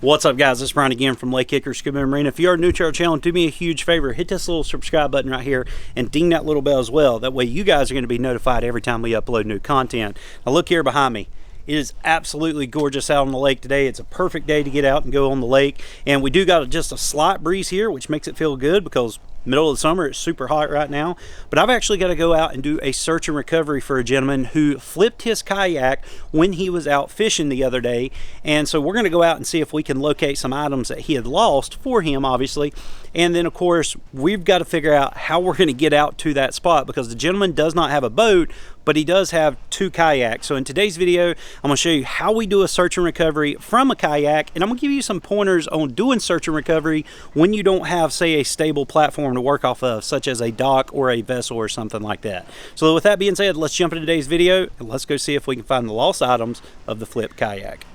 What's up, guys? This is Brian again from Lake Kicker Scuba and Marine. If you are new to our channel, do me a huge favor, hit this little subscribe button right here and ding that little bell as well. That way you guys are going to be notified every time we upload new content. Now look here behind me. It is absolutely gorgeous out on the lake today. It's a perfect day to get out and go on the lake. And we do got just a slight breeze here, which makes it feel good because middle of the summer, it's super hot right now. But I've actually got to go out and do a search and recovery for a gentleman who flipped his kayak when he was out fishing the other day. And so we're going to go out and see if we can locate some items that he had lost for him, obviously. And then, of course, we've got to figure out how we're going to get out to that spot because the gentleman does not have a boat, but he does have 2 kayaks. So in today's video, I'm going to show you how we do a search and recovery from a kayak, and I'm going to give you some pointers on doing search and recovery when you don't have, say, a stable platform to work off of, such as a dock or a vessel or something like that. So with that being said, let's jump into today's video and let's go see if we can find the lost items of the flipped kayak.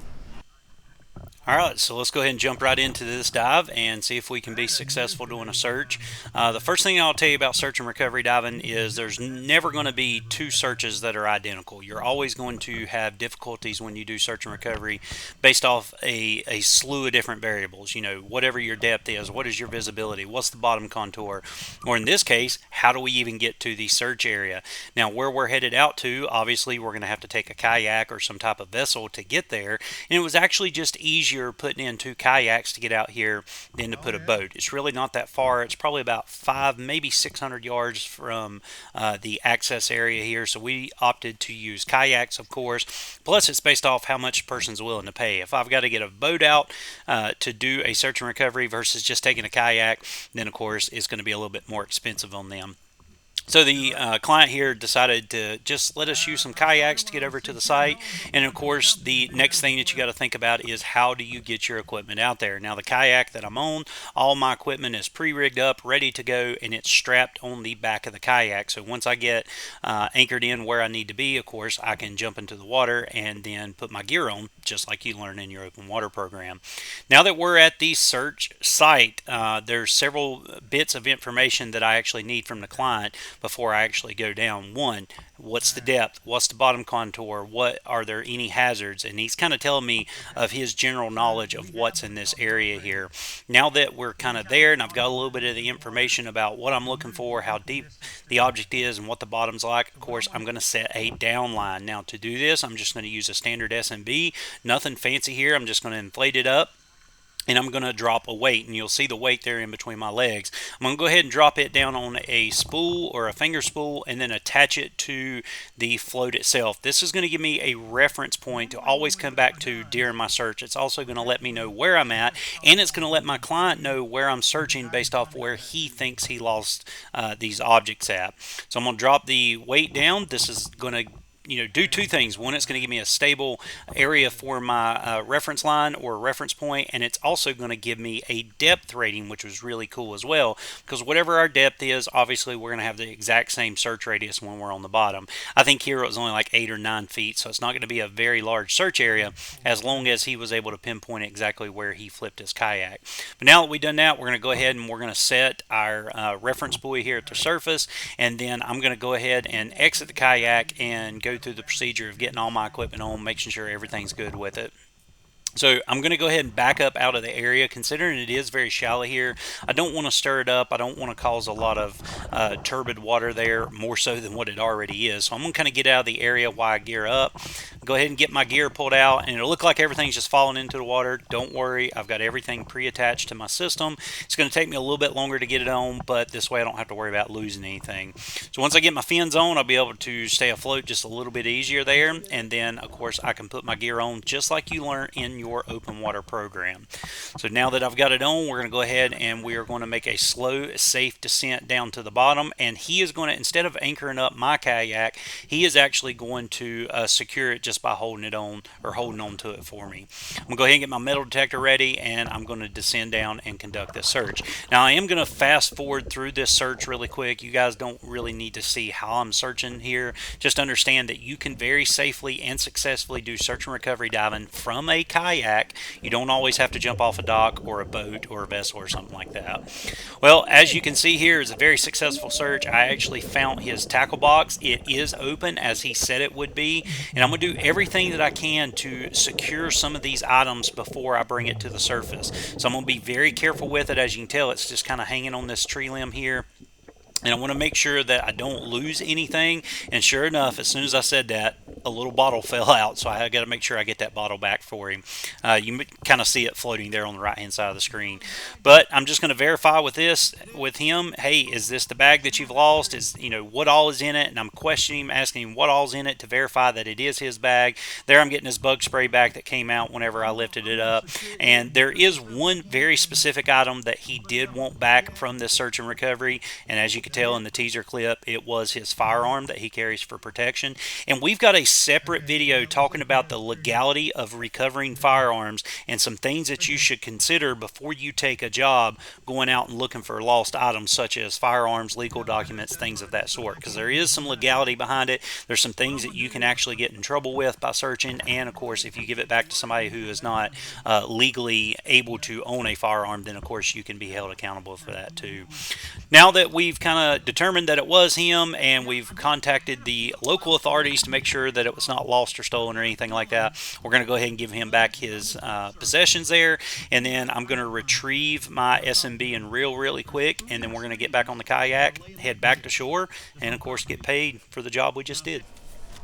Alright, so let's go ahead and jump right into this dive and see if we can be successful doing a search. The first thing I'll tell you about search and recovery diving is there's never going to be 2 searches that are identical. You're always going to have difficulties when you do search and recovery based off a slew of different variables. You know, whatever your depth is, what is your visibility, what's the bottom contour, or in this case, how do we even get to the search area? Now, where we're headed out to, obviously we're going to have to take a kayak or some type of vessel to get there, and it was actually just easier putting in 2 kayaks to get out here than to put a boat. It's really not that far. It's probably about 5, maybe 600 yards from the access area here, so we opted to use kayaks, of course. Plus, it's based off how much a person's willing to pay. If I've got to get a boat out to do a search and recovery versus just taking a kayak, then of course it's going to be a little bit more expensive on them. So the client here decided to just let us use some kayaks to get over to the site. And of course, the next thing that you got to think about is how do you get your equipment out there? Now, the kayak that I'm on, all my equipment is pre-rigged up, ready to go, and it's strapped on the back of the kayak. So once I get anchored in where I need to be, of course, I can jump into the water and then put my gear on, just like you learn in your open water program. Now that we're at the search site, there's several bits of information that I actually need from the client before I actually go down. One, what's the depth? What's the bottom contour? What are there any hazards? And he's kind of telling me of his general knowledge of what's in this area here. Now that we're kind of there and I've got a little bit of the information about what I'm looking for, how deep the object is, and what the bottom's like, of course, I'm going to set a down line. Now to do this, I'm just going to use a standard SMB. Nothing fancy here. I'm just going to inflate it up. And I'm going to drop a weight, and you'll see the weight there in between my legs. I'm going to go ahead and drop it down on a spool or a finger spool and then attach it to the float itself. This is going to give me a reference point to always come back to during my search. It's also going to let me know where I'm at, and it's going to let my client know where I'm searching based off where he thinks he lost these objects at. So I'm going to drop the weight down. This is going to do 2 things. One, it's going to give me a stable area for my reference line or reference point, and it's also going to give me a depth rating, which was really cool as well, because whatever our depth is, obviously we're going to have the exact same search radius when we're on the bottom. I think here it was only like 8 or 9 feet, so it's not going to be a very large search area as long as he was able to pinpoint exactly where he flipped his kayak. But now that we've done that, we're going to go ahead and we're going to set our reference buoy here at the surface, and then I'm going to go ahead and exit the kayak and go through the procedure of getting all my equipment on, making sure everything's good with it. So I'm going to go ahead and back up out of the area. Considering it is very shallow here, I don't want to stir it up. I don't want to cause a lot of turbid water there, more so than what it already is. So I'm going to kind of get out of the area while I gear up. Go ahead and get my gear pulled out, and it'll look like everything's just falling into the water. Don't worry, I've got everything pre-attached to my system. It's going to take me a little bit longer to get it on, but this way I don't have to worry about losing anything. So once I get my fins on, I'll be able to stay afloat just a little bit easier there, and then of course I can put my gear on just like you learn in your open water program. So now that I've got it on, we're going to go ahead and we are going to make a slow, safe descent down to the bottom, and he is going to, instead of anchoring up my kayak, he is actually going to secure it just by holding it on, or holding on to it for me. I'm going to go ahead and get my metal detector ready, and I'm going to descend down and conduct this search. Now I am going to fast forward through this search really quick. You guys don't really need to see how I'm searching here. Just understand that you can very safely and successfully do search and recovery diving from a kayak kayak, you don't always have to jump off a dock or a boat or a vessel or something like that. Well, as you can see here, it's a very successful search. I actually found his tackle box. It is open as he said it would be, and I'm going to do everything that I can to secure some of these items before I bring it to the surface. So I'm going to be very careful with it. As you can tell, it's just kind of hanging on this tree limb here. And I want to make sure that I don't lose anything. And sure enough, as soon as I said that, a little bottle fell out. So I got to make sure I get that bottle back for him. You kind of see it floating there on the right-hand side of the screen. But I'm just going to verify with him. Hey, is this the bag that you've lost? What all is in it? And I'm questioning him, asking him what all's in it to verify that it is his bag. There I'm getting his bug spray back that came out whenever I lifted it up. And there is one very specific item that he did want back from this search and recovery. And as you can tell in the teaser clip, it was his firearm that he carries for protection. And we've got a separate video talking about the legality of recovering firearms and some things that you should consider before you take a job going out and looking for lost items such as firearms, legal documents, things of that sort, because there is some legality behind it. There's some things that you can actually get in trouble with by searching, and of course if you give it back to somebody who is not legally able to own a firearm, then of course you can be held accountable for that too. Now that we've kind of determined that it was him and we've contacted the local authorities to make sure that it was not lost or stolen or anything like that, we're going to go ahead and give him back his possessions there, and then I'm going to retrieve my SMB and reel really quick, and then we're going to get back on the kayak, head back to shore, and of course get paid for the job we just did.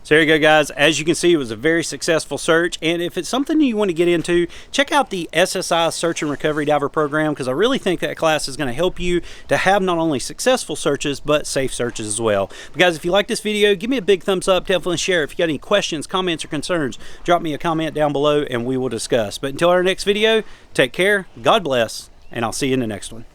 So there you go, guys. As you can see, it was a very successful search, and if it's something you want to get into, check out the SSI Search and Recovery Diver program, because I really think that class is going to help you to have not only successful searches but safe searches as well. But guys, if you like this video, give me a big thumbs up, definitely share. If you got any questions, comments, or concerns, drop me a comment down below and we will discuss. But until our next video, take care, God bless, and I'll see you in the next one.